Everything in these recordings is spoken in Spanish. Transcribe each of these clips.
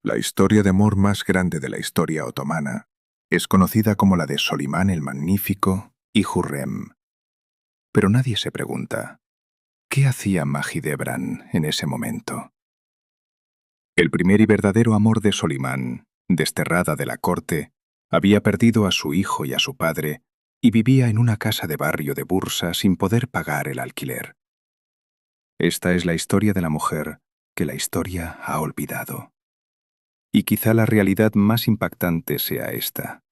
La historia de amor más grande de la historia otomana es conocida como la de Solimán el Magnífico y Hürrem. Pero nadie se pregunta, ¿qué hacía Mahidevran en ese momento? El primer y verdadero amor de Solimán, desterrada de la corte, había perdido a su hijo y a su padre y vivía en una casa de barrio de Bursa sin poder pagar el alquiler. Esta es la historia de la mujer que la historia ha olvidado. Y quizá la realidad más impactante sea esta.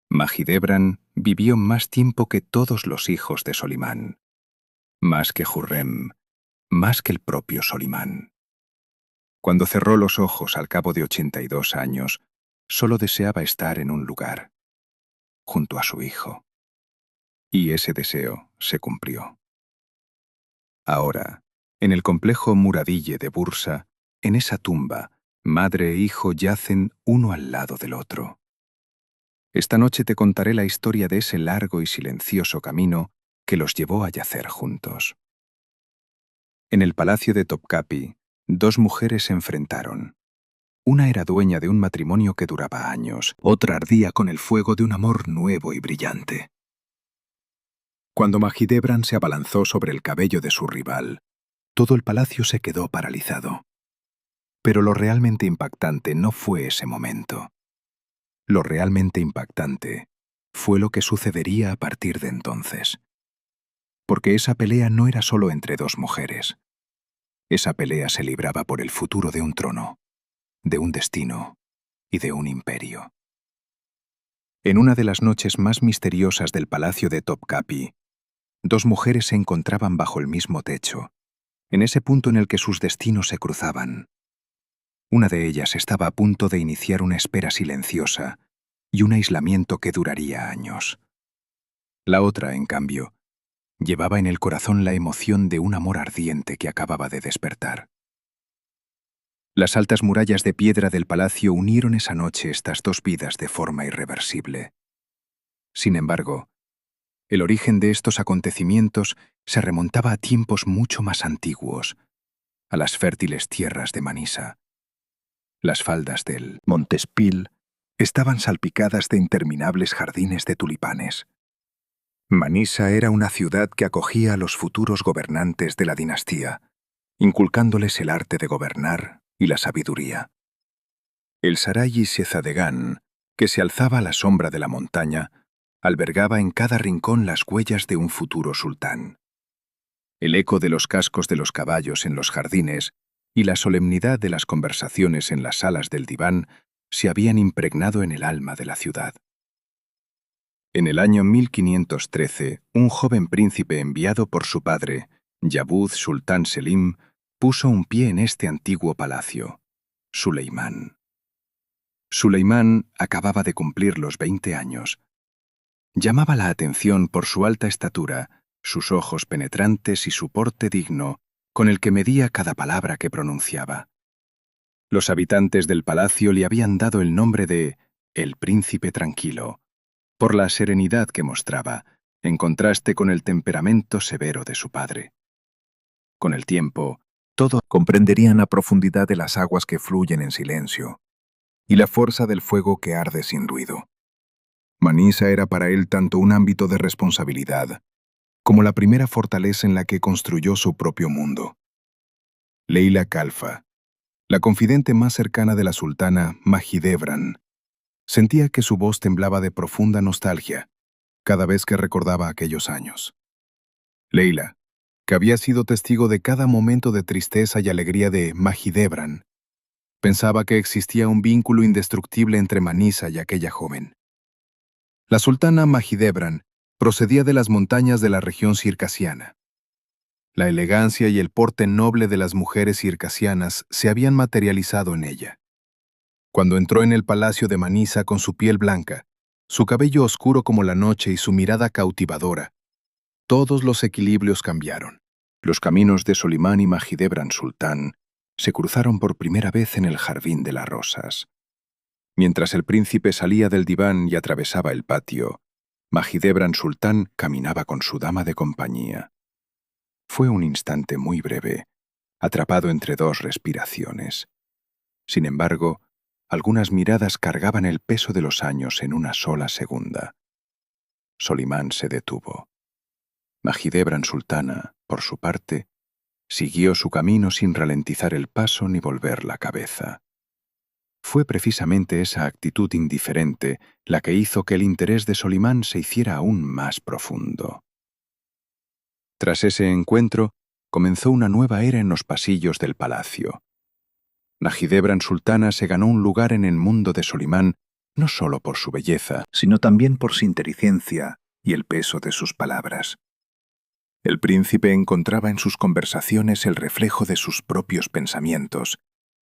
Mahidevran vivió más tiempo que todos los hijos de Solimán, más que Hürrem, más que el propio Solimán. Cuando cerró los ojos al cabo de 82 años, solo deseaba estar en un lugar, junto a su hijo. Y ese deseo se cumplió. Ahora, en el complejo Muradille de Bursa, en esa tumba, madre e hijo yacen uno al lado del otro. Esta noche te contaré la historia de ese largo y silencioso camino que los llevó a yacer juntos. En el palacio de Topkapi, dos mujeres se enfrentaron. Una era dueña de un matrimonio que duraba años, otra ardía con el fuego de un amor nuevo y brillante. Cuando Mahidevran se abalanzó sobre el cabello de su rival, todo el palacio se quedó paralizado. Pero lo realmente impactante no fue ese momento. Lo realmente impactante fue lo que sucedería a partir de entonces. Porque esa pelea no era solo entre dos mujeres. Esa pelea se libraba por el futuro de un trono, de un destino y de un imperio. En una de las noches más misteriosas del palacio de Topkapi, dos mujeres se encontraban bajo el mismo techo, en ese punto en el que sus destinos se cruzaban. Una de ellas estaba a punto de iniciar una espera silenciosa y un aislamiento que duraría años. La otra, en cambio, llevaba en el corazón la emoción de un amor ardiente que acababa de despertar. Las altas murallas de piedra del palacio unieron esa noche estas dos vidas de forma irreversible. Sin embargo, el origen de estos acontecimientos se remontaba a tiempos mucho más antiguos, a las fértiles tierras de Manisa. Las faldas del Montespil estaban salpicadas de interminables jardines de tulipanes. Manisa era una ciudad que acogía a los futuros gobernantes de la dinastía, inculcándoles el arte de gobernar y la sabiduría. El Saray Sezadegán, que se alzaba a la sombra de la montaña, albergaba en cada rincón las huellas de un futuro sultán. El eco de los cascos de los caballos en los jardines y la solemnidad de las conversaciones en las salas del diván se habían impregnado en el alma de la ciudad. En el año 1513, un joven príncipe enviado por su padre, Yabuz Sultán Selim, puso un pie en este antiguo palacio, Suleimán. Suleimán acababa de cumplir los 20 años. Llamaba la atención por su alta estatura, sus ojos penetrantes y su porte digno, con el que medía cada palabra que pronunciaba. Los habitantes del palacio le habían dado el nombre de el príncipe tranquilo, por la serenidad que mostraba, en contraste con el temperamento severo de su padre. Con el tiempo, todos comprenderían la profundidad de las aguas que fluyen en silencio y la fuerza del fuego que arde sin ruido. Manisa era para él tanto un ámbito de responsabilidad como la primera fortaleza en la que construyó su propio mundo. Leila Kalfa, la confidente más cercana de la sultana Mahidevran, sentía que su voz temblaba de profunda nostalgia cada vez que recordaba aquellos años. Leila, que había sido testigo de cada momento de tristeza y alegría de Mahidevran, pensaba que existía un vínculo indestructible entre Manisa y aquella joven. La sultana Mahidevran procedía de las montañas de la región circasiana. La elegancia y el porte noble de las mujeres circasianas se habían materializado en ella. Cuando entró en el palacio de Manisa con su piel blanca, su cabello oscuro como la noche y su mirada cautivadora, todos los equilibrios cambiaron. Los caminos de Solimán y Mahidevran Sultán se cruzaron por primera vez en el jardín de las rosas. Mientras el príncipe salía del diván y atravesaba el patio, Mahidevran Sultán caminaba con su dama de compañía. Fue un instante muy breve, atrapado entre dos respiraciones. Sin embargo, algunas miradas cargaban el peso de los años en una sola segunda. Solimán se detuvo. Mahidevran Sultana, por su parte, siguió su camino sin ralentizar el paso ni volver la cabeza. Fue precisamente esa actitud indiferente la que hizo que el interés de Solimán se hiciera aún más profundo. Tras ese encuentro, comenzó una nueva era en los pasillos del palacio. Mahidevran Sultana se ganó un lugar en el mundo de Solimán no solo por su belleza, sino también por su inteligencia y el peso de sus palabras. El príncipe encontraba en sus conversaciones el reflejo de sus propios pensamientos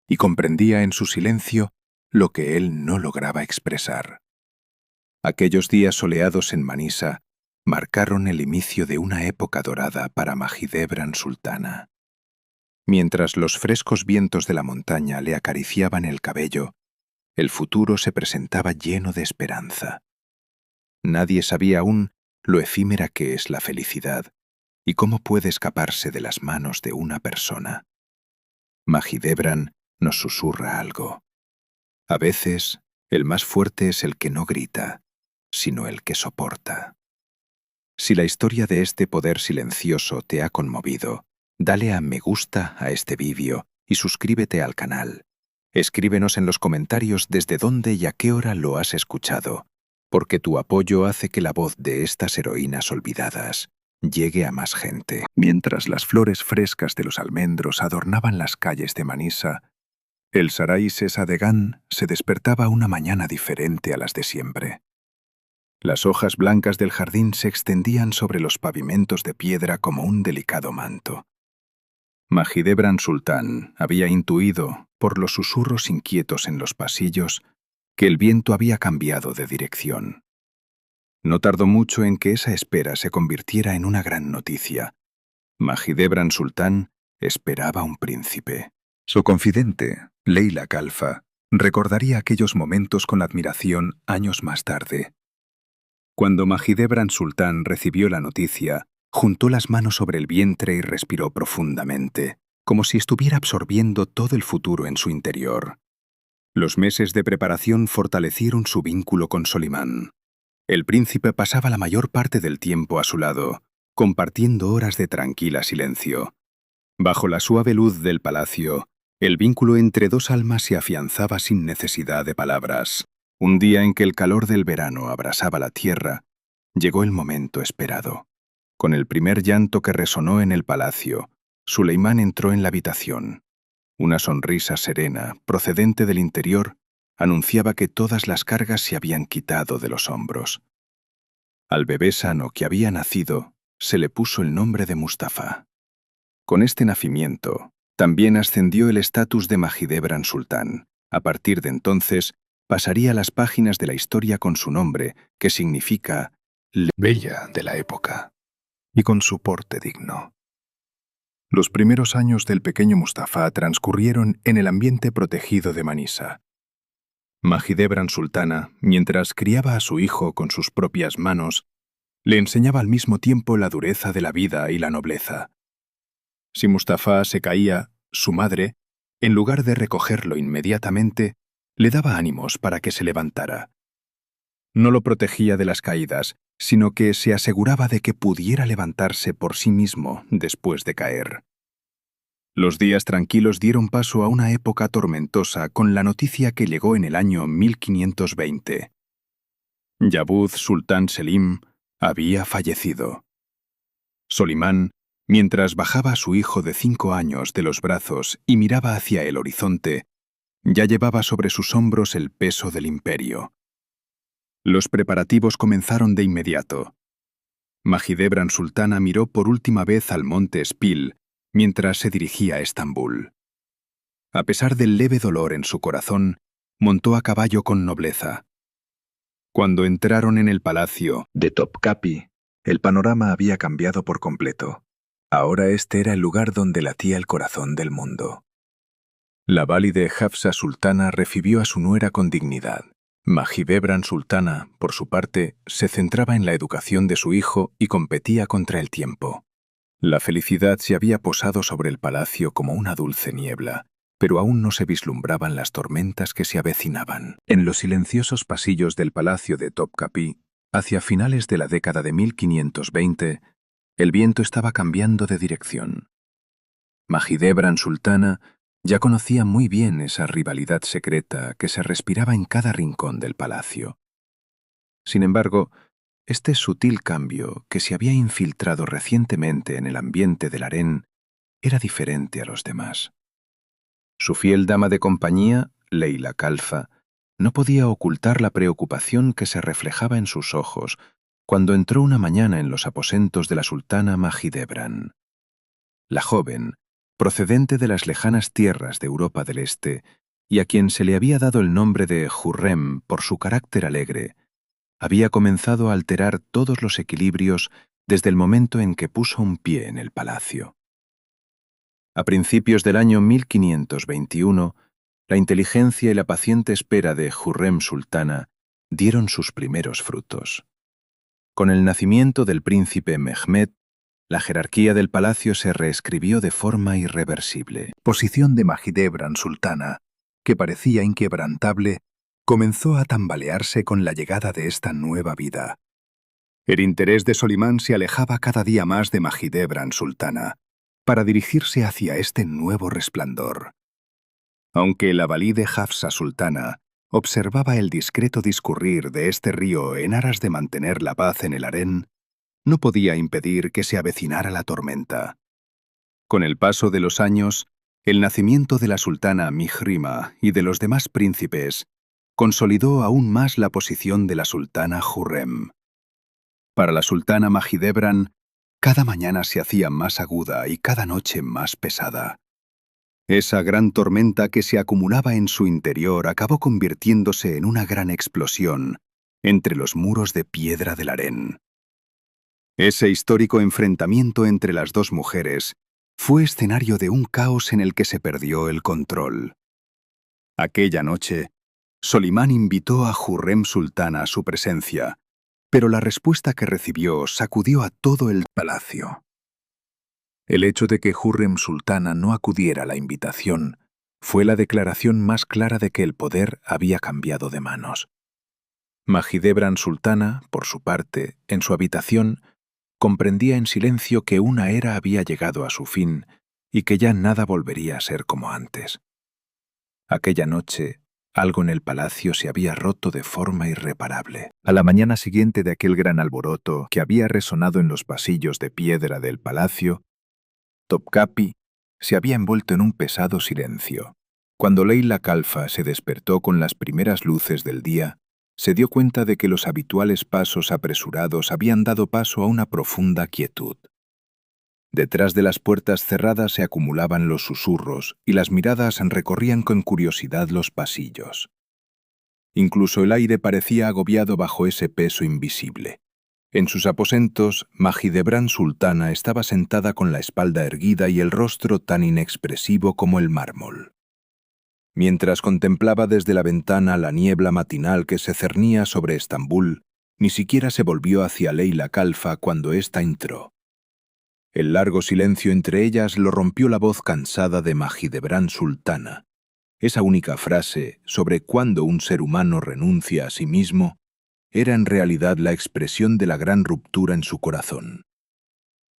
y comprendía en su silencio lo que él no lograba expresar. Aquellos días soleados en Manisa marcaron el inicio de una época dorada para Mahidevran Sultana. Mientras los frescos vientos de la montaña le acariciaban el cabello, el futuro se presentaba lleno de esperanza. Nadie sabía aún lo efímera que es la felicidad y cómo puede escaparse de las manos de una persona. Mahidevran nos susurra algo. A veces, el más fuerte es el que no grita, sino el que soporta. Si la historia de este poder silencioso te ha conmovido, dale a me gusta a este vídeo y suscríbete al canal. Escríbenos en los comentarios desde dónde y a qué hora lo has escuchado, porque tu apoyo hace que la voz de estas heroínas olvidadas llegue a más gente. Mientras las flores frescas de los almendros adornaban las calles de Manisa, el Saray Sesadegan se despertaba una mañana diferente a las de siempre. Las hojas blancas del jardín se extendían sobre los pavimentos de piedra como un delicado manto. Mahidevran Sultán había intuido, por los susurros inquietos en los pasillos, que el viento había cambiado de dirección. No tardó mucho en que esa espera se convirtiera en una gran noticia. Mahidevran Sultán esperaba un príncipe. Su confidente, Leila Khalfa, recordaría aquellos momentos con admiración años más tarde. Cuando Mahidevran Sultán recibió la noticia, juntó las manos sobre el vientre y respiró profundamente, como si estuviera absorbiendo todo el futuro en su interior. Los meses de preparación fortalecieron su vínculo con Solimán. El príncipe pasaba la mayor parte del tiempo a su lado, compartiendo horas de tranquila silencio. Bajo la suave luz del palacio, el vínculo entre dos almas se afianzaba sin necesidad de palabras. Un día en que el calor del verano abrasaba la tierra, llegó el momento esperado. Con el primer llanto que resonó en el palacio, Suleimán entró en la habitación. Una sonrisa serena, procedente del interior, anunciaba que todas las cargas se habían quitado de los hombros. Al bebé sano que había nacido, se le puso el nombre de Mustafa. Con este nacimiento, también ascendió el estatus de Mahidevran Sultán. A partir de entonces, pasaría las páginas de la historia con su nombre, que significa bella de la época, y con su porte digno. Los primeros años del pequeño Mustafa transcurrieron en el ambiente protegido de Manisa. Mahidevran Sultana, mientras criaba a su hijo con sus propias manos, le enseñaba al mismo tiempo la dureza de la vida y la nobleza. Si Mustafa se caía, su madre, en lugar de recogerlo inmediatamente, le daba ánimos para que se levantara. No lo protegía de las caídas, sino que se aseguraba de que pudiera levantarse por sí mismo después de caer. Los días tranquilos dieron paso a una época tormentosa con la noticia que llegó en el año 1520. Yabuz Sultán Selim había fallecido. Solimán, mientras bajaba a su hijo de 5 años de los brazos y miraba hacia el horizonte, ya llevaba sobre sus hombros el peso del imperio. Los preparativos comenzaron de inmediato. Mahidevran Sultana miró por última vez al monte Spil mientras se dirigía a Estambul. A pesar del leve dolor en su corazón, montó a caballo con nobleza. Cuando entraron en el palacio de Topkapi, el panorama había cambiado por completo. Ahora este era el lugar donde latía el corazón del mundo. La válide Hafsa Sultana recibió a su nuera con dignidad. Mahidevran Sultana, por su parte, se centraba en la educación de su hijo y competía contra el tiempo. La felicidad se había posado sobre el palacio como una dulce niebla, pero aún no se vislumbraban las tormentas que se avecinaban. En los silenciosos pasillos del palacio de Topkapi, hacia finales de la década de 1520, el viento estaba cambiando de dirección. Mahidevran Sultana ya conocía muy bien esa rivalidad secreta que se respiraba en cada rincón del palacio. Sin embargo, este sutil cambio que se había infiltrado recientemente en el ambiente del harén era diferente a los demás. Su fiel dama de compañía, Leila Kalfa, no podía ocultar la preocupación que se reflejaba en sus ojos cuando entró una mañana en los aposentos de la sultana Mahidevran. La joven, procedente de las lejanas tierras de Europa del Este, y a quien se le había dado el nombre de Hurrem por su carácter alegre, había comenzado a alterar todos los equilibrios desde el momento en que puso un pie en el palacio. A principios del año 1521, la inteligencia y la paciente espera de Hurrem Sultana dieron sus primeros frutos. Con el nacimiento del príncipe Mehmed, la jerarquía del palacio se reescribió de forma irreversible. Posición de Mahidevran Sultana, que parecía inquebrantable, comenzó a tambalearse con la llegada de esta nueva vida. El interés de Solimán se alejaba cada día más de Mahidevran Sultana, para dirigirse hacia este nuevo resplandor. Aunque el avalí de Hafsa Sultana observaba el discreto discurrir de este río en aras de mantener la paz en el harén, no podía impedir que se avecinara la tormenta. Con el paso de los años, el nacimiento de la sultana Mihrima y de los demás príncipes consolidó aún más la posición de la sultana Hurrem. Para la sultana Mahidevran, cada mañana se hacía más aguda y cada noche más pesada. Esa gran tormenta que se acumulaba en su interior acabó convirtiéndose en una gran explosión entre los muros de piedra del harén. Ese histórico enfrentamiento entre las dos mujeres fue escenario de un caos en el que se perdió el control. Aquella noche, Solimán invitó a Hurrem Sultana a su presencia, pero la respuesta que recibió sacudió a todo el palacio. El hecho de que Hurrem Sultana no acudiera a la invitación fue la declaración más clara de que el poder había cambiado de manos. Mahidevran Sultana, por su parte, en su habitación, comprendía en silencio que una era había llegado a su fin y que ya nada volvería a ser como antes. Aquella noche, algo en el palacio se había roto de forma irreparable. A la mañana siguiente de aquel gran alboroto que había resonado en los pasillos de piedra del palacio, Topkapi se había envuelto en un pesado silencio. Cuando Leila Kalfa se despertó con las primeras luces del día, se dio cuenta de que los habituales pasos apresurados habían dado paso a una profunda quietud. Detrás de las puertas cerradas se acumulaban los susurros y las miradas recorrían con curiosidad los pasillos. Incluso el aire parecía agobiado bajo ese peso invisible. En sus aposentos, Mahidevran Sultana estaba sentada con la espalda erguida y el rostro tan inexpresivo como el mármol. Mientras contemplaba desde la ventana la niebla matinal que se cernía sobre Estambul, ni siquiera se volvió hacia Leila Kalfa cuando ésta entró. El largo silencio entre ellas lo rompió la voz cansada de Mahidevran Sultana. Esa única frase sobre cuándo un ser humano renuncia a sí mismo era en realidad la expresión de la gran ruptura en su corazón.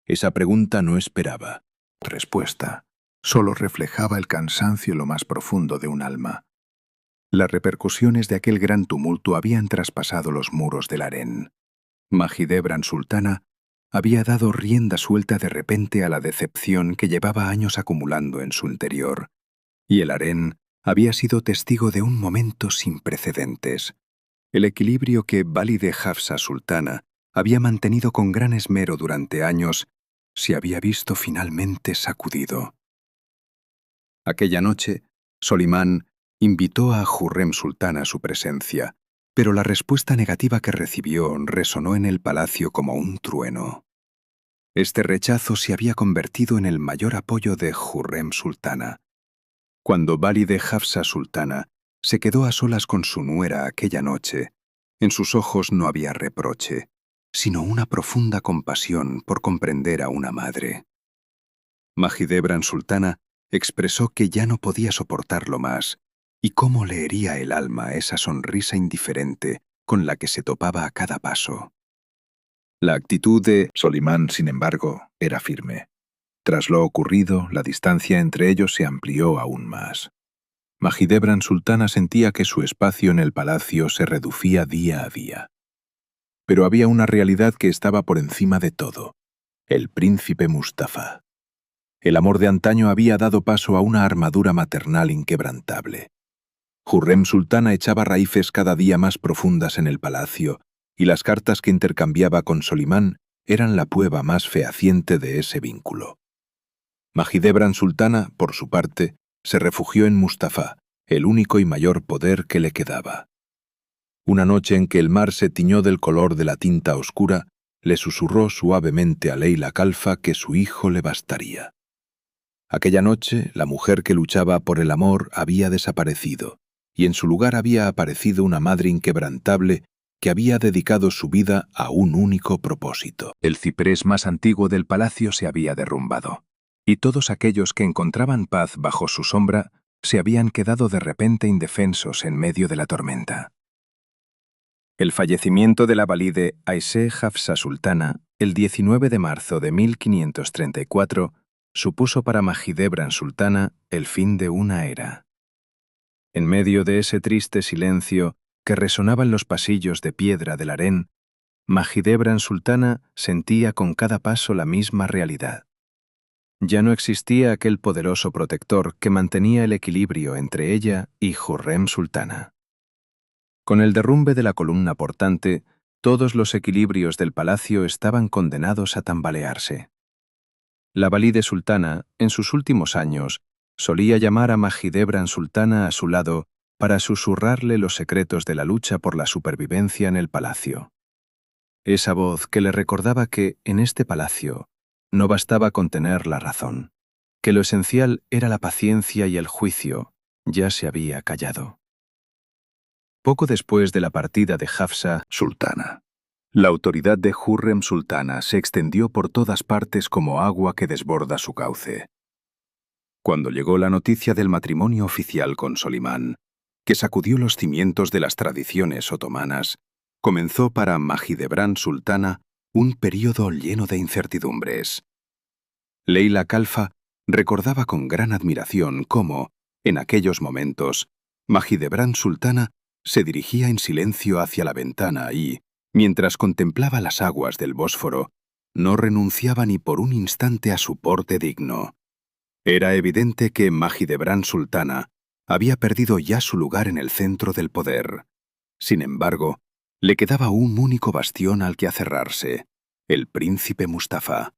Esa pregunta no esperaba respuesta. Solo reflejaba el cansancio lo más profundo de un alma. Las repercusiones de aquel gran tumulto habían traspasado los muros del harén. Mahidevran Sultana había dado rienda suelta de repente a la decepción que llevaba años acumulando en su interior, y el harén había sido testigo de un momento sin precedentes. El equilibrio que Valide Hafsa Sultana había mantenido con gran esmero durante años se había visto finalmente sacudido. Aquella noche, Solimán invitó a Hurrem Sultana a su presencia, pero la respuesta negativa que recibió resonó en el palacio como un trueno. Este rechazo se había convertido en el mayor apoyo de Hurrem Sultana. Cuando Valide Hafsa Sultana se quedó a solas con su nuera aquella noche, en sus ojos no había reproche, sino una profunda compasión por comprender a una madre. Mahidevran Sultana expresó que ya no podía soportarlo más y cómo le hería el alma esa sonrisa indiferente con la que se topaba a cada paso. La actitud de Solimán, sin embargo, era firme. Tras lo ocurrido, la distancia entre ellos se amplió aún más. Mahidevran Sultana sentía que su espacio en el palacio se reducía día a día. Pero había una realidad que estaba por encima de todo: el príncipe Mustafa. El amor de antaño había dado paso a una armadura maternal inquebrantable. Hurrem Sultana echaba raíces cada día más profundas en el palacio, y las cartas que intercambiaba con Solimán eran la prueba más fehaciente de ese vínculo. Mahidevran Sultana, por su parte, se refugió en Mustafa, el único y mayor poder que le quedaba. Una noche en que el mar se tiñó del color de la tinta oscura, le susurró suavemente a Leila Calfa que su hijo le bastaría. Aquella noche, la mujer que luchaba por el amor había desaparecido, y en su lugar había aparecido una madre inquebrantable que había dedicado su vida a un único propósito. El ciprés más antiguo del palacio se había derrumbado, y todos aquellos que encontraban paz bajo su sombra se habían quedado de repente indefensos en medio de la tormenta. El fallecimiento de la valide Ayseh Hafsa Sultana, el 19 de marzo de 1534, supuso para Mahidevran Sultana el fin de una era. En medio de ese triste silencio que resonaba en los pasillos de piedra del harén, Mahidevran Sultana sentía con cada paso la misma realidad. Ya no existía aquel poderoso protector que mantenía el equilibrio entre ella y Hurrem Sultana. Con el derrumbe de la columna portante, todos los equilibrios del palacio estaban condenados a tambalearse. La valide sultana, en sus últimos años, solía llamar a Mahidevran Sultana a su lado para susurrarle los secretos de la lucha por la supervivencia en el palacio. Esa voz que le recordaba que, en este palacio, no bastaba con tener la razón, que lo esencial era la paciencia y el juicio, ya se había callado. Poco después de la partida de Hafsa Sultana, la autoridad de Hurrem Sultana se extendió por todas partes como agua que desborda su cauce. Cuando llegó la noticia del matrimonio oficial con Solimán, que sacudió los cimientos de las tradiciones otomanas, comenzó para Mahidevran Sultana un período lleno de incertidumbres. Leila Calfa recordaba con gran admiración cómo, en aquellos momentos, Mahidevran Sultana se dirigía en silencio hacia la ventana y, mientras contemplaba las aguas del Bósforo, no renunciaba ni por un instante a su porte digno. Era evidente que Mahidevran Sultana había perdido ya su lugar en el centro del poder. Sin embargo, le quedaba un único bastión al que aferrarse: el príncipe Mustafa.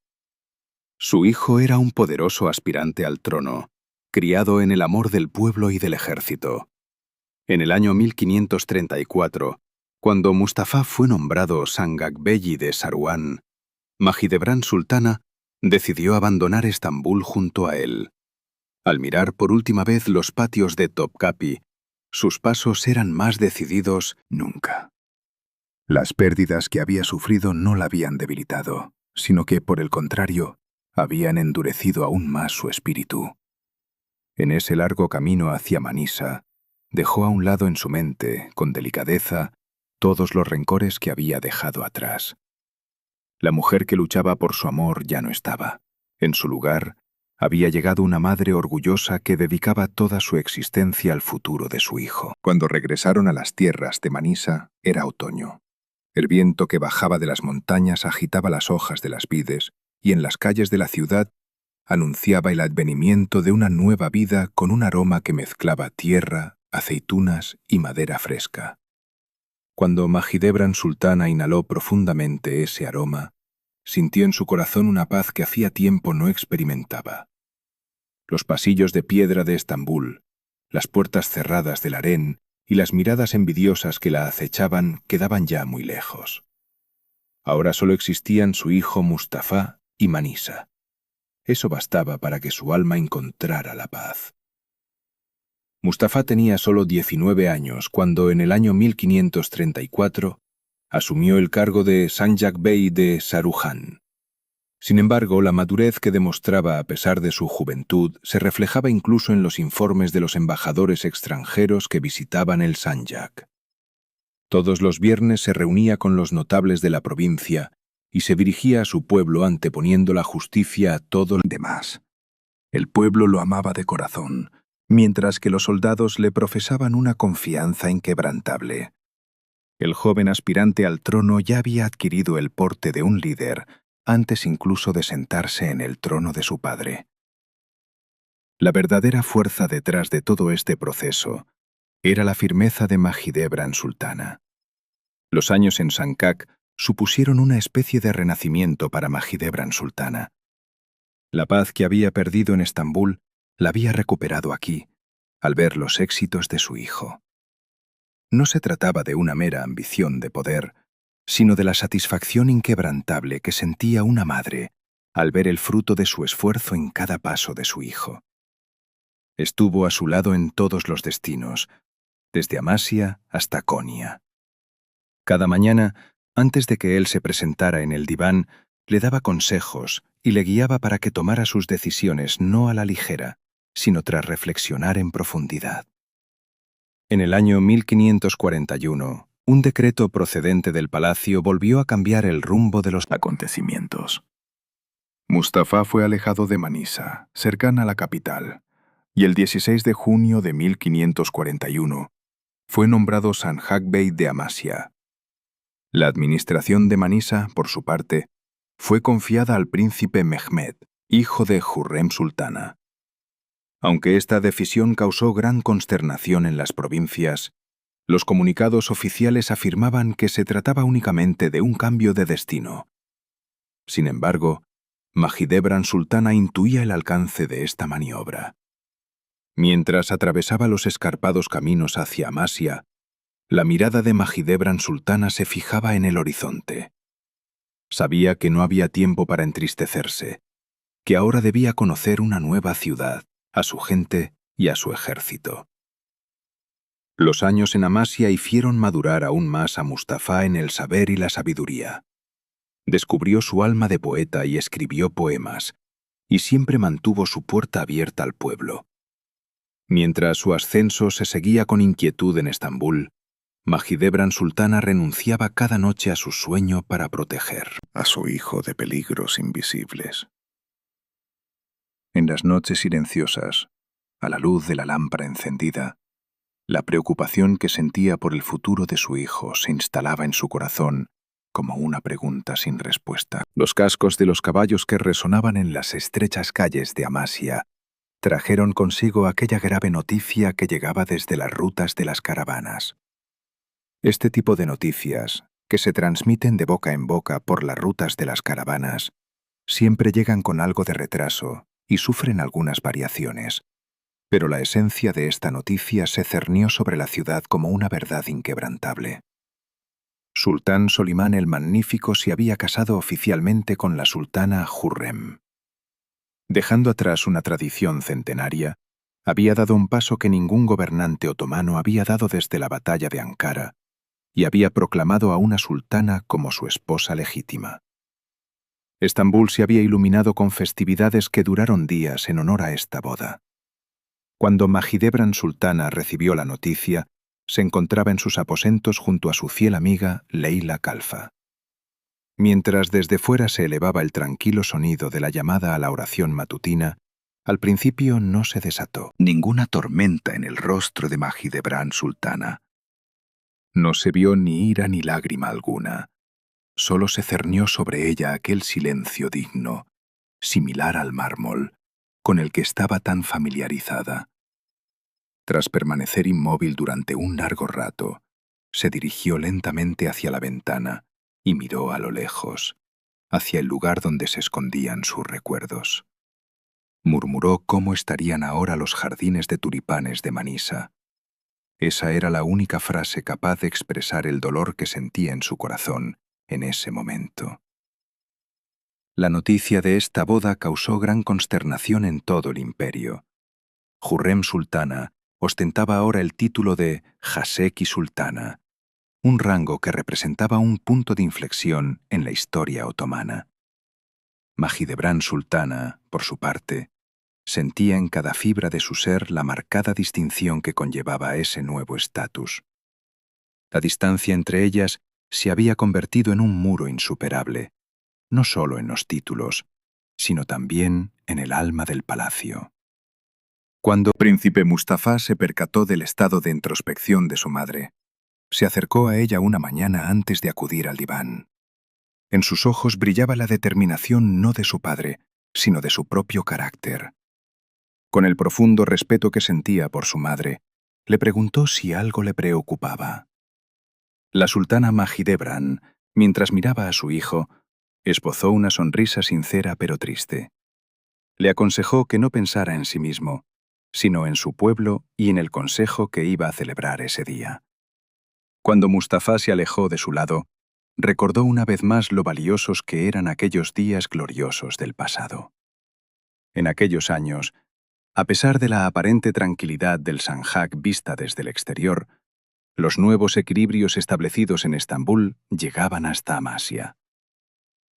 Su hijo era un poderoso aspirante al trono, criado en el amor del pueblo y del ejército. En el año 1534, cuando Mustafa fue nombrado Sangakbeyi de Saruhan, Mahidevran Sultana decidió abandonar Estambul junto a él. Al mirar por última vez los patios de Topkapi, sus pasos eran más decididos nunca. Las pérdidas que había sufrido no la habían debilitado, sino que, por el contrario, habían endurecido aún más su espíritu. En ese largo camino hacia Manisa, dejó a un lado en su mente, con delicadeza, todos los rencores que había dejado atrás. La mujer que luchaba por su amor ya no estaba. En su lugar, había llegado una madre orgullosa que dedicaba toda su existencia al futuro de su hijo. Cuando regresaron a las tierras de Manisa, era otoño. El viento que bajaba de las montañas agitaba las hojas de las vides y en las calles de la ciudad anunciaba el advenimiento de una nueva vida con un aroma que mezclaba tierra, aceitunas y madera fresca. Cuando Mahidevran Sultana inhaló profundamente ese aroma, sintió en su corazón una paz que hacía tiempo no experimentaba. Los pasillos de piedra de Estambul, las puertas cerradas del harén y las miradas envidiosas que la acechaban quedaban ya muy lejos. Ahora solo existían su hijo Mustafa y Manisa. Eso bastaba para que su alma encontrara la paz. Mustafa tenía solo 19 años cuando, en el año 1534, asumió el cargo de Sanjak Bey de Saruhan. Sin embargo, la madurez que demostraba a pesar de su juventud se reflejaba incluso en los informes de los embajadores extranjeros que visitaban el Sanjak. Todos los viernes se reunía con los notables de la provincia y se dirigía a su pueblo anteponiendo la justicia a todo lo demás. El pueblo lo amaba de corazón, mientras que los soldados le profesaban una confianza inquebrantable. El joven aspirante al trono ya había adquirido el porte de un líder antes incluso de sentarse en el trono de su padre. La verdadera fuerza detrás de todo este proceso era la firmeza de Mahidevran Sultana. Los años en Sancak supusieron una especie de renacimiento para Mahidevran Sultana. La paz que había perdido en Estambul la había recuperado aquí, al ver los éxitos de su hijo. No se trataba de una mera ambición de poder, sino de la satisfacción inquebrantable que sentía una madre al ver el fruto de su esfuerzo en cada paso de su hijo. Estuvo a su lado en todos los destinos, desde Amasya hasta Konya. Cada mañana, antes de que él se presentara en el diván, le daba consejos y le guiaba para que tomara sus decisiones no a la ligera, sino tras reflexionar en profundidad. En el año 1541, un decreto procedente del palacio volvió a cambiar el rumbo de los acontecimientos. Mustafa fue alejado de Manisa, cercana a la capital, y el 16 de junio de 1541 fue nombrado Sanjak Bey de Amasya. La administración de Manisa, por su parte, fue confiada al príncipe Mehmed, hijo de Hurrem Sultana. Aunque esta decisión causó gran consternación en las provincias, los comunicados oficiales afirmaban que se trataba únicamente de un cambio de destino. Sin embargo, Mahidevran Sultana intuía el alcance de esta maniobra. Mientras atravesaba los escarpados caminos hacia Amasya, la mirada de Mahidevran Sultana se fijaba en el horizonte. Sabía que no había tiempo para entristecerse, que ahora debía conocer una nueva ciudad, a su gente y a su ejército. Los años en Amasya hicieron madurar aún más a Mustafa en el saber y la sabiduría. Descubrió su alma de poeta y escribió poemas, y siempre mantuvo su puerta abierta al pueblo. Mientras su ascenso se seguía con inquietud en Estambul, Mahidevran Sultana renunciaba cada noche a su sueño para proteger a su hijo de peligros invisibles. En las noches silenciosas, a la luz de la lámpara encendida, la preocupación que sentía por el futuro de su hijo se instalaba en su corazón como una pregunta sin respuesta. Los cascos de los caballos que resonaban en las estrechas calles de Amasya trajeron consigo aquella grave noticia que llegaba desde las rutas de las caravanas. Este tipo de noticias, que se transmiten de boca en boca por las rutas de las caravanas, siempre llegan con algo de retraso y sufren algunas variaciones. Pero la esencia de esta noticia se cernió sobre la ciudad como una verdad inquebrantable. Sultán Solimán el Magnífico se había casado oficialmente con la sultana Hurrem. Dejando atrás una tradición centenaria, había dado un paso que ningún gobernante otomano había dado desde la batalla de Ankara, y había proclamado a una sultana como su esposa legítima. Estambul se había iluminado con festividades que duraron días en honor a esta boda. Cuando Mahidevran Sultana recibió la noticia, se encontraba en sus aposentos junto a su fiel amiga Leila Kalfa. Mientras desde fuera se elevaba el tranquilo sonido de la llamada a la oración matutina, al principio no se desató ninguna tormenta en el rostro de Mahidevran Sultana. No se vio ni ira ni lágrima alguna. Solo se cernió sobre ella aquel silencio digno, similar al mármol, con el que estaba tan familiarizada. Tras permanecer inmóvil durante un largo rato, se dirigió lentamente hacia la ventana y miró a lo lejos, hacia el lugar donde se escondían sus recuerdos. Murmuró cómo estarían ahora los jardines de tulipanes de Manisa. Esa era la única frase capaz de expresar el dolor que sentía en su corazón en ese momento. La noticia de esta boda causó gran consternación en todo el imperio. Hurrem Sultana ostentaba ahora el título de Haseki Sultana, un rango que representaba un punto de inflexión en la historia otomana. Mahidevran Sultana, por su parte, sentía en cada fibra de su ser la marcada distinción que conllevaba ese nuevo estatus. La distancia entre ellas se había convertido en un muro insuperable, no solo en los títulos, sino también en el alma del palacio. Cuando Príncipe Mustafa se percató del estado de introspección de su madre, se acercó a ella una mañana antes de acudir al diván. En sus ojos brillaba la determinación no de su padre, sino de su propio carácter. Con el profundo respeto que sentía por su madre, le preguntó si algo le preocupaba. La sultana Mahidevran, mientras miraba a su hijo, esbozó una sonrisa sincera pero triste. Le aconsejó que no pensara en sí mismo, sino en su pueblo y en el consejo que iba a celebrar ese día. Cuando Mustafa se alejó de su lado, recordó una vez más lo valiosos que eran aquellos días gloriosos del pasado. En aquellos años, a pesar de la aparente tranquilidad del Sanjak vista desde el exterior, los nuevos equilibrios establecidos en Estambul llegaban hasta Amasya.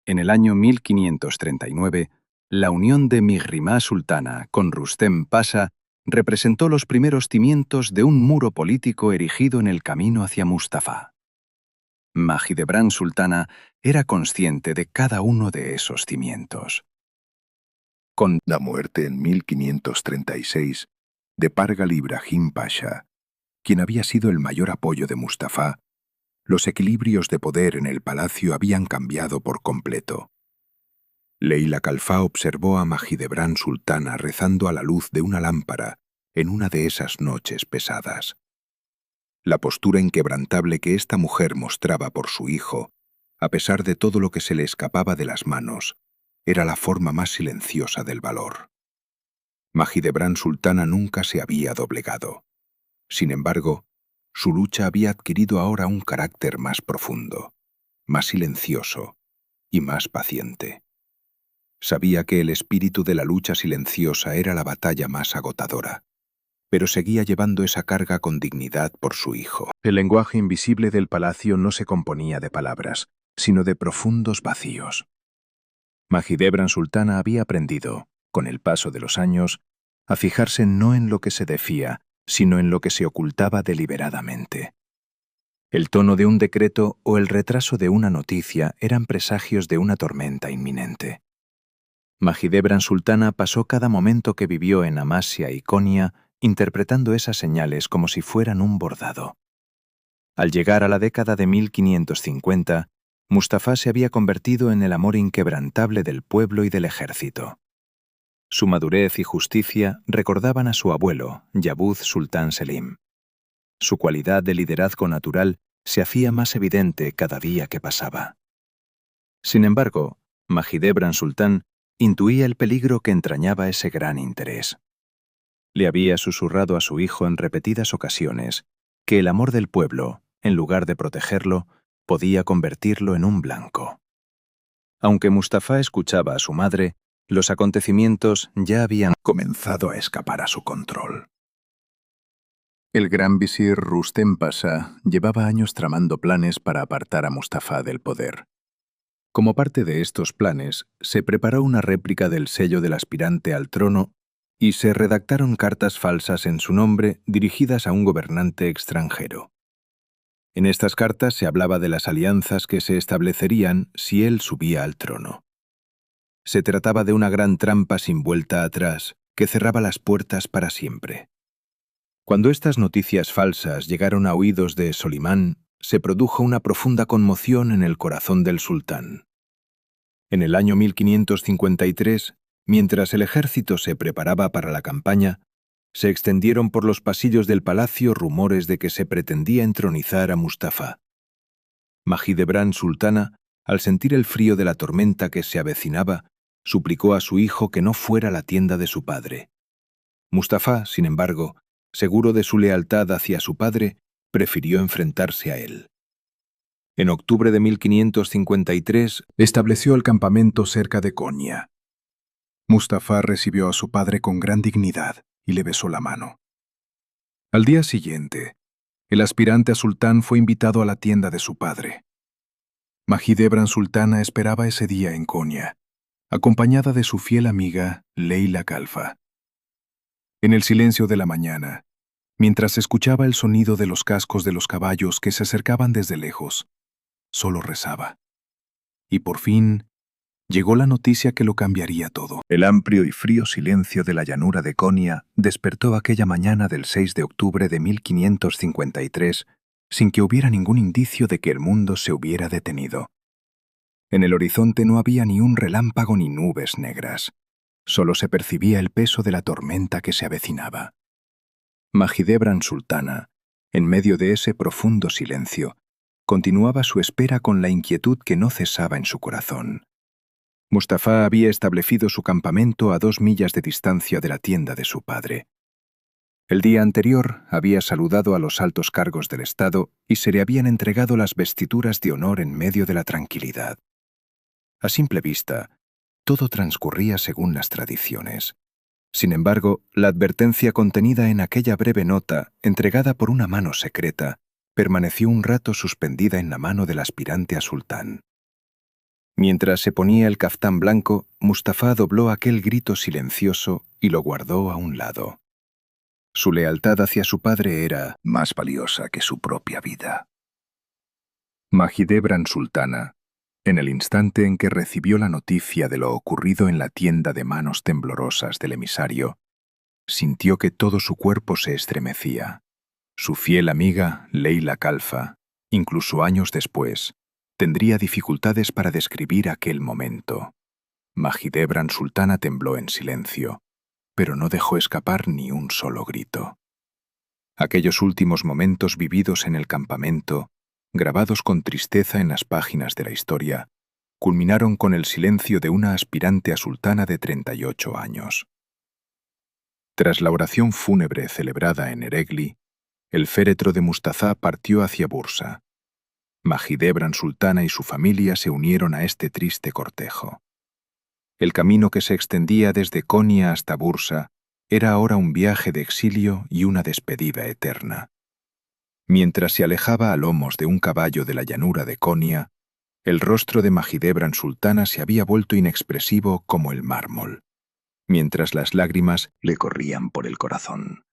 En el año 1539, la unión de Mihrimah Sultana con Rustem Pasha representó los primeros cimientos de un muro político erigido en el camino hacia Mustafa. Mahidevran Sultana era consciente de cada uno de esos cimientos. Con la muerte en 1536 de Pargal Ibrahim Pasha, quien había sido el mayor apoyo de Mustafa, los equilibrios de poder en el palacio habían cambiado por completo. Leila Kalfa observó a Mahidevran Sultana rezando a la luz de una lámpara en una de esas noches pesadas. La postura inquebrantable que esta mujer mostraba por su hijo, a pesar de todo lo que se le escapaba de las manos, era la forma más silenciosa del valor. Mahidevran Sultana nunca se había doblegado. Sin embargo, su lucha había adquirido ahora un carácter más profundo, más silencioso y más paciente. Sabía que el espíritu de la lucha silenciosa era la batalla más agotadora, pero seguía llevando esa carga con dignidad por su hijo. El lenguaje invisible del palacio no se componía de palabras, sino de profundos vacíos. Mahidevran Sultana había aprendido, con el paso de los años, a fijarse no en lo que se decía, sino en lo que se ocultaba deliberadamente. El tono de un decreto o el retraso de una noticia eran presagios de una tormenta inminente. Mahidevran Sultana pasó cada momento que vivió en Amasya y Konya interpretando esas señales como si fueran un bordado. Al llegar a la década de 1550, Mustafa se había convertido en el amor inquebrantable del pueblo y del ejército. Su madurez y justicia recordaban a su abuelo, Yabuz Sultán Selim. Su cualidad de liderazgo natural se hacía más evidente cada día que pasaba. Sin embargo, Mahidevran Sultán intuía el peligro que entrañaba ese gran interés. Le había susurrado a su hijo en repetidas ocasiones que el amor del pueblo, en lugar de protegerlo, podía convertirlo en un blanco. Aunque Mustafa escuchaba a su madre, los acontecimientos ya habían comenzado a escapar a su control. El gran visir Rustem Pasha llevaba años tramando planes para apartar a Mustafa del poder. Como parte de estos planes, se preparó una réplica del sello del aspirante al trono y se redactaron cartas falsas en su nombre dirigidas a un gobernante extranjero. En estas cartas se hablaba de las alianzas que se establecerían si él subía al trono. Se trataba de una gran trampa sin vuelta atrás que cerraba las puertas para siempre. Cuando estas noticias falsas llegaron a oídos de Solimán, se produjo una profunda conmoción en el corazón del sultán. En el año 1553, mientras el ejército se preparaba para la campaña, se extendieron por los pasillos del palacio rumores de que se pretendía entronizar a Mustafa. Mahidevran Sultana, al sentir el frío de la tormenta que se avecinaba, suplicó a su hijo que no fuera a la tienda de su padre. Mustafa, sin embargo, seguro de su lealtad hacia su padre, prefirió enfrentarse a él. En octubre de 1553 estableció el campamento cerca de Konya. Mustafa recibió a su padre con gran dignidad y le besó la mano. Al día siguiente, el aspirante a sultán fue invitado a la tienda de su padre. Mahidevran Sultana esperaba ese día en Konya, acompañada de su fiel amiga Leila Calfa. En el silencio de la mañana, mientras escuchaba el sonido de los cascos de los caballos que se acercaban desde lejos, solo rezaba. Y por fin llegó la noticia que lo cambiaría todo. El amplio y frío silencio de la llanura de Konya despertó aquella mañana del 6 de octubre de 1553 sin que hubiera ningún indicio de que el mundo se hubiera detenido. En el horizonte no había ni un relámpago ni nubes negras. Solo se percibía el peso de la tormenta que se avecinaba. Mahidevran Sultana, en medio de ese profundo silencio, continuaba su espera con la inquietud que no cesaba en su corazón. Mustafá había establecido su campamento a 2 millas de distancia de la tienda de su padre. El día anterior había saludado a los altos cargos del Estado y se le habían entregado las vestiduras de honor en medio de la tranquilidad. A simple vista, todo transcurría según las tradiciones. Sin embargo, la advertencia contenida en aquella breve nota, entregada por una mano secreta, permaneció un rato suspendida en la mano del aspirante a sultán. Mientras se ponía el caftán blanco, Mustafá dobló aquel grito silencioso y lo guardó a un lado. Su lealtad hacia su padre era más valiosa que su propia vida. Mahidevran Sultana, en el instante en que recibió la noticia de lo ocurrido en la tienda de manos temblorosas del emisario, sintió que todo su cuerpo se estremecía. Su fiel amiga, Leila Calfa, incluso años después, tendría dificultades para describir aquel momento. Mahidevran Sultana tembló en silencio, pero no dejó escapar ni un solo grito. Aquellos últimos momentos vividos en el campamento, grabados con tristeza en las páginas de la historia, culminaron con el silencio de una aspirante a sultana de 38 años. Tras la oración fúnebre celebrada en Eregli, el féretro de Mustafá partió hacia Bursa. Mahidevran Sultana y su familia se unieron a este triste cortejo. El camino que se extendía desde Konya hasta Bursa era ahora un viaje de exilio y una despedida eterna. Mientras se alejaba a lomos de un caballo de la llanura de Konya, el rostro de Mahidevran Sultana se había vuelto inexpresivo como el mármol, mientras las lágrimas le corrían por el corazón.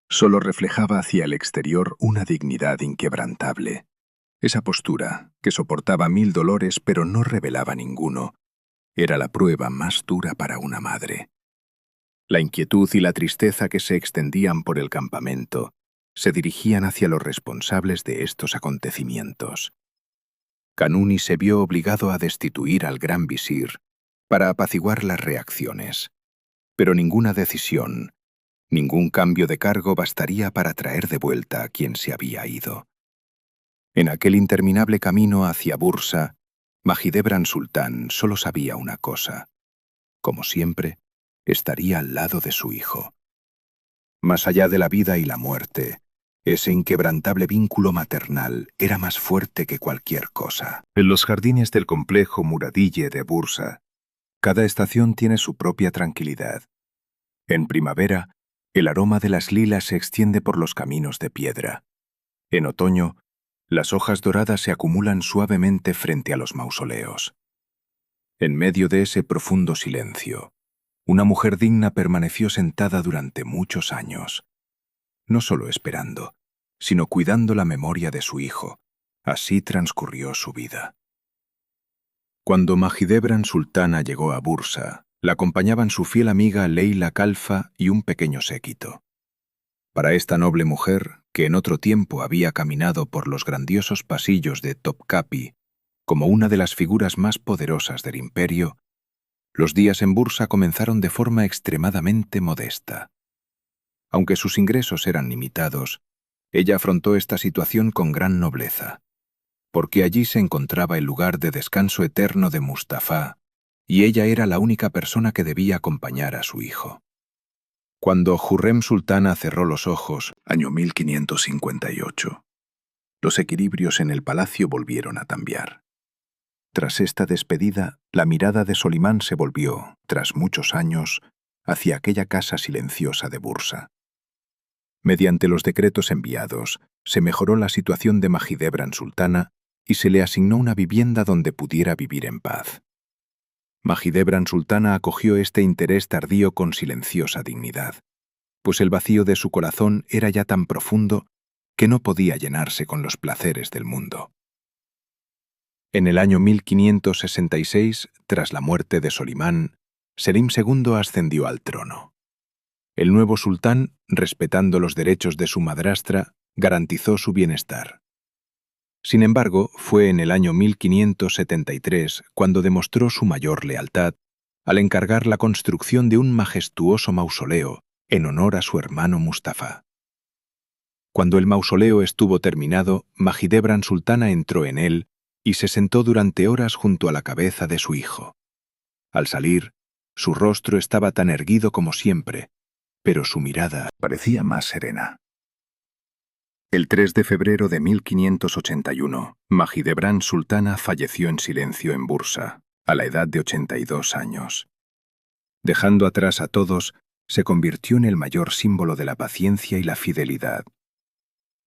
Solo reflejaba hacia el exterior una dignidad inquebrantable. Esa postura, que soportaba 1000 dolores pero no revelaba ninguno, era la prueba más dura para una madre. La inquietud y la tristeza que se extendían por el campamento se dirigían hacia los responsables de estos acontecimientos. Kanuni se vio obligado a destituir al gran visir para apaciguar las reacciones, pero ninguna decisión, ningún cambio de cargo bastaría para traer de vuelta a quien se había ido. En aquel interminable camino hacia Bursa, Mahidevran Sultán solo sabía una cosa. Como siempre, estaría al lado de su hijo. Más allá de la vida y la muerte, ese inquebrantable vínculo maternal era más fuerte que cualquier cosa. En los jardines del complejo Muradille de Bursa, cada estación tiene su propia tranquilidad. En primavera, el aroma de las lilas se extiende por los caminos de piedra. En otoño, las hojas doradas se acumulan suavemente frente a los mausoleos. En medio de ese profundo silencio, una mujer digna permaneció sentada durante muchos años, no solo esperando, sino cuidando la memoria de su hijo. Así transcurrió su vida. Cuando Mahidevran Sultana llegó a Bursa, la acompañaban su fiel amiga Leila Calfa y un pequeño séquito. Para esta noble mujer, que en otro tiempo había caminado por los grandiosos pasillos de Topkapi como una de las figuras más poderosas del imperio, los días en Bursa comenzaron de forma extremadamente modesta. Aunque sus ingresos eran limitados, ella afrontó esta situación con gran nobleza, porque allí se encontraba el lugar de descanso eterno de Mustafá, y ella era la única persona que debía acompañar a su hijo. Cuando Hurrem Sultana cerró los ojos, año 1558, los equilibrios en el palacio volvieron a cambiar. Tras esta despedida, la mirada de Solimán se volvió, tras muchos años, hacia aquella casa silenciosa de Bursa. Mediante los decretos enviados, se mejoró la situación de Mahidevran Sultana y se le asignó una vivienda donde pudiera vivir en paz. Mahidevran Sultana acogió este interés tardío con silenciosa dignidad, pues el vacío de su corazón era ya tan profundo que no podía llenarse con los placeres del mundo. En el año 1566, tras la muerte de Solimán, Selim II ascendió al trono. El nuevo sultán, respetando los derechos de su madrastra, garantizó su bienestar. Sin embargo, fue en el año 1573 cuando demostró su mayor lealtad al encargar la construcción de un majestuoso mausoleo en honor a su hermano Mustafa. Cuando el mausoleo estuvo terminado, Mahidevran Sultana entró en él y se sentó durante horas junto a la cabeza de su hijo. Al salir, su rostro estaba tan erguido como siempre, pero su mirada parecía más serena. El 3 de febrero de 1581, Mahidevran Sultana falleció en silencio en Bursa, a la edad de 82 años. Dejando atrás a todos, se convirtió en el mayor símbolo de la paciencia y la fidelidad.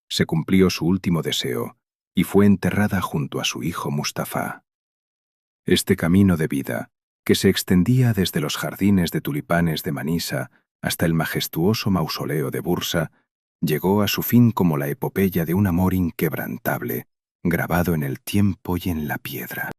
Se cumplió su último deseo y fue enterrada junto a su hijo Mustafa. Este camino de vida, que se extendía desde los jardines de tulipanes de Manisa hasta el majestuoso mausoleo de Bursa, llegó a su fin como la epopeya de un amor inquebrantable, grabado en el tiempo y en la piedra.